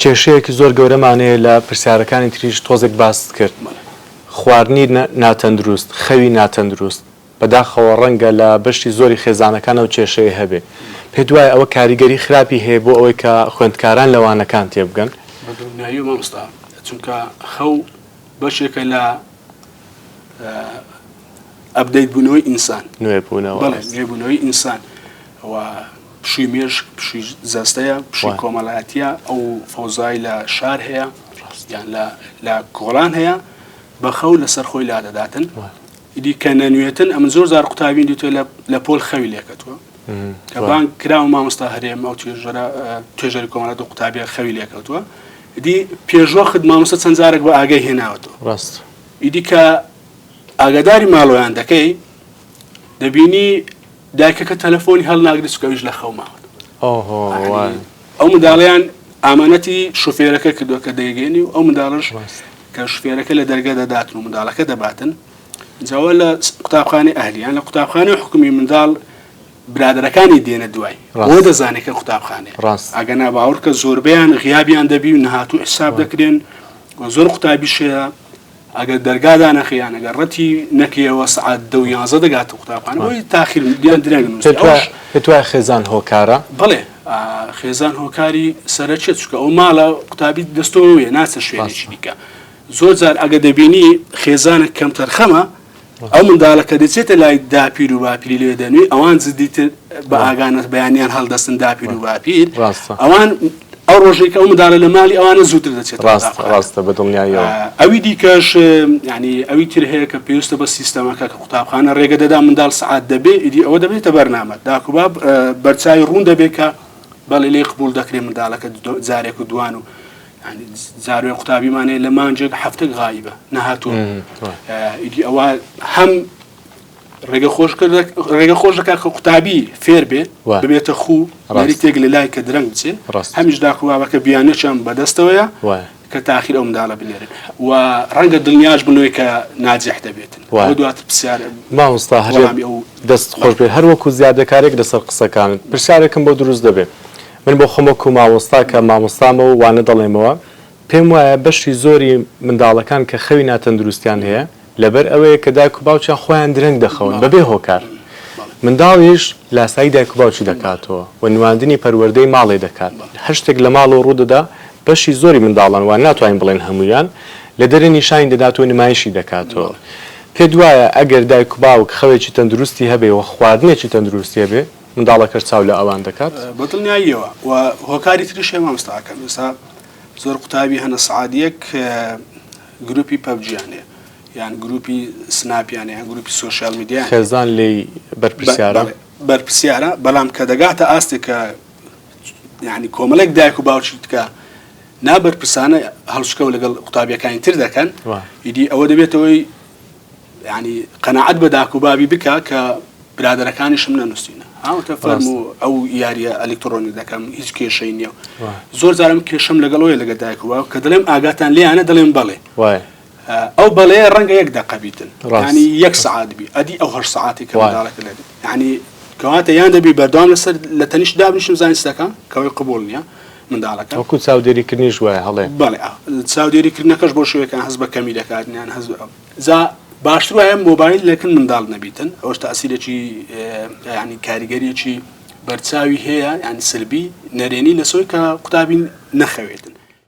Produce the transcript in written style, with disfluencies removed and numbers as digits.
کێشەیەکی زۆر گەورەمانەیە لە پرسیارەکانی تریش تۆزێک باس کرد خواردنی ناتەندروست خەوی ناتەندروست بەداخەوە ڕەنگە لە بەشی زۆری خێزانەکان ئەو کێشەیە هەبێ پێ دوای ئەوە کاریگەری خراپی هەیە بۆ ئەوەی کە خوێندکاران لەوانەکان تێبگەن بەدڵنیایی مامۆستا چونکە خەو بەشێکە لە ئەپدەیت بوونەوەی ئینسان نوێبوونەوەی ئینسان و پشووی مێژ پشووی زەستەیە پشووی کۆمەڵایەتیە ئەو فەوزای لە شار هەیە یان لە کۆڵان هەیە بە خەو لەسەر خۆی لادەداتن ئیدی کە نەنوێتن ئەمە زۆر زار قوتابین دیتوێ لە پۆل خەوی لێکەوە کە بانگ کراوە مامۆستا هەرێم ئەو توێژەری کۆمەڵایەت و قوتابیە خەوی لێکەوتووە ئیدی پێشوەخت مامۆستا چەند جارێک بە ئاگای هێناوەتەوە ڕاست ئیدی کە ئاگاداری ماڵۆیان دەکەی دەبینی دایکەکە تەلەفۆنی هەڵناگری چکەویش لە خەو ماوەت ئەو منداڵیان ئامانەتی شوفێرەکە کردووە کە دەیگەێنی و ئەو منداڵش کە شوفێرەکە لە دەرگە دەداتن و منداڵەکە دەباتن جاوە لە قوتابخانەی ئەهلیان لە قوتابخانەی حکومی منداڵ برادەرەکانی دێنە دوای بۆ دەزانێت کە قوتابخانەیە ئەگەنا باوەڕ کە زۆربیان غیابیان دەبی و نەهاتوو حساب دەکرێن زۆر قوتابیشەیە ئەگەر دەرگادا نەخیان ئەگەر ڕەتی نەکەیەوە سعات 10 دەگاتە قوتابخانە بۆی تاخیر دیان درێن پێتوای خێزان هۆکارە بڵێ خێزان هۆکاری سەرچێت چکە ئەو ماڵە قوتابی دەستەوەیە ناچە شوێنێکی دیکە زۆر جار ئەگە دەبینی خێزانە کەم تەرخەمە ئەو منداڵەکە دەچێتە لای داپیر و باپیری لێ دەنوێ ئەوان زدیتر بە ئاگانەت بەیانیان هەڵدەستن داپیر و باپیر ئەوان ئەو ڕۆژێکە ئەو منداڵە لە ماڵی ئەوانە زووتر دەچێت ڕاستە بەدڵنیاییەوە ئەوی دیکەش ینی ئەوی تر هەیە کە پێویستە بە سیستەمەکە کە قوتابخانە ڕێگە دەدا منداڵ سعات دەبێ ئیدی ئەوە دەبێتە بەرنامە داکوبا بەرچاوی ڕوون دەبێت کە بەڵێ لێ قبول دەکرێت منداڵەکە جارێک و دوان و زاروێ قوتابیمانەیە لە مانجێک هەفتێک غایبە نەهاتووە ئیدی ئەوە هەم ڕێگە خۆش دەکات کە قوتابی فێر بێ ببێتە خوو نەریتێک لە لای کە درەنگ بچێت هەمیش داکوبابەکە بیانێکیان بەدەستەوەیە کە تاخیر ئەو منداڵە بنێرن و ڕەنگە دڵنیاش بنەوەی کە ناجەح دەبێتن دواتر پرسیار مامۆستا دەست خۆش بێت هەر وەکو زیادەکارێک لەسەر قسەکانت پرسیارێکم بۆ دروست دەبێت من بۆ خۆمەکو مامۆستا کە مامۆستامە و وانە دەڵێمەوە پێم وایە بەشی زۆری منداڵەکان کە خەوی ناتەندروستیان هەیە لەبەر ئەوەیە کە دایک و باوچیان خۆیان درەنگ دەخەون بەبێ هۆکار منداڵیش لاسایی دایک و باوچی دەکاتەوە و نواندنی پەروەردەی ماڵێ دەکات هەر شتێک لە ماڵ و ڕوودەدا بەشی زۆری منداڵان وان ناتوانین بڵێن هەمویان لە دەرێ نیشانی دەدات و نمایشی دەکاتەوە پێ دوایە ئەگەر دایک و باوک خەوێکی تەندروستی هەبێ و خواردنێکی تەندروستی هەبێ منداڵەکە چاو لە ئەوان دەکات بەدڵنیاییەوە و هۆکاری تریش مامۆستاکەم ئێستا زۆر قوتابی هەنە سعادیەک گروپی پەبجیانەیە یان گروپی سناپیانە یان گروپی سۆشیال میدیان خێزان لێی بەرپرسیارە بەڵام کە دەگاتە ئاستێک کە یعنی کۆمەڵێک دایک و باوکی تکە نابەرپرسانە هەڵشکە و لەگەڵ قوتابیەکانی تر دەکەن ئیدی ئەوە دەبێتەوەی ینی قەناعەت بە داک و بابی بکە کە برادەرەکانیشم نەنووسینە هاوتە فەرموو ئەو یاریە ئەلکترۆنی دەکەم هیچ کێشەی نییە زۆر جارم کێشەم لەگەڵەوەی لەگە دایک و باوک کە دەڵێم ئاگاتان لێیانە دەڵێم بەڵێ ئەو بەڵەیە ڕەنگە یەک دەقە بیتن ینی یەک سەعات بی ئەدی ئەو 8 سەعاتی کە منداڵەکە لێ ینی کەواتە یان دەبی بەردەوام لەسەر لە تەنیش دابنیشم زانستەکە کەوەی قبول نییە منداڵەکە وەکو چاودێریکردنیش وایە هەڵێ بەڵێ چاودێریکردنەکەش بۆ شوەیەکان هەست بە کەمی دەکاتیان هەز جا باشتر وایە مۆبایل لەکن منداڵ نەبیتن ئەوش تەئسیرێکی ینی کاریگەریەکی بەرچاوی هەیە ینی سلبی نەرێنی لەسۆی کە قوتابی نەخەوێتن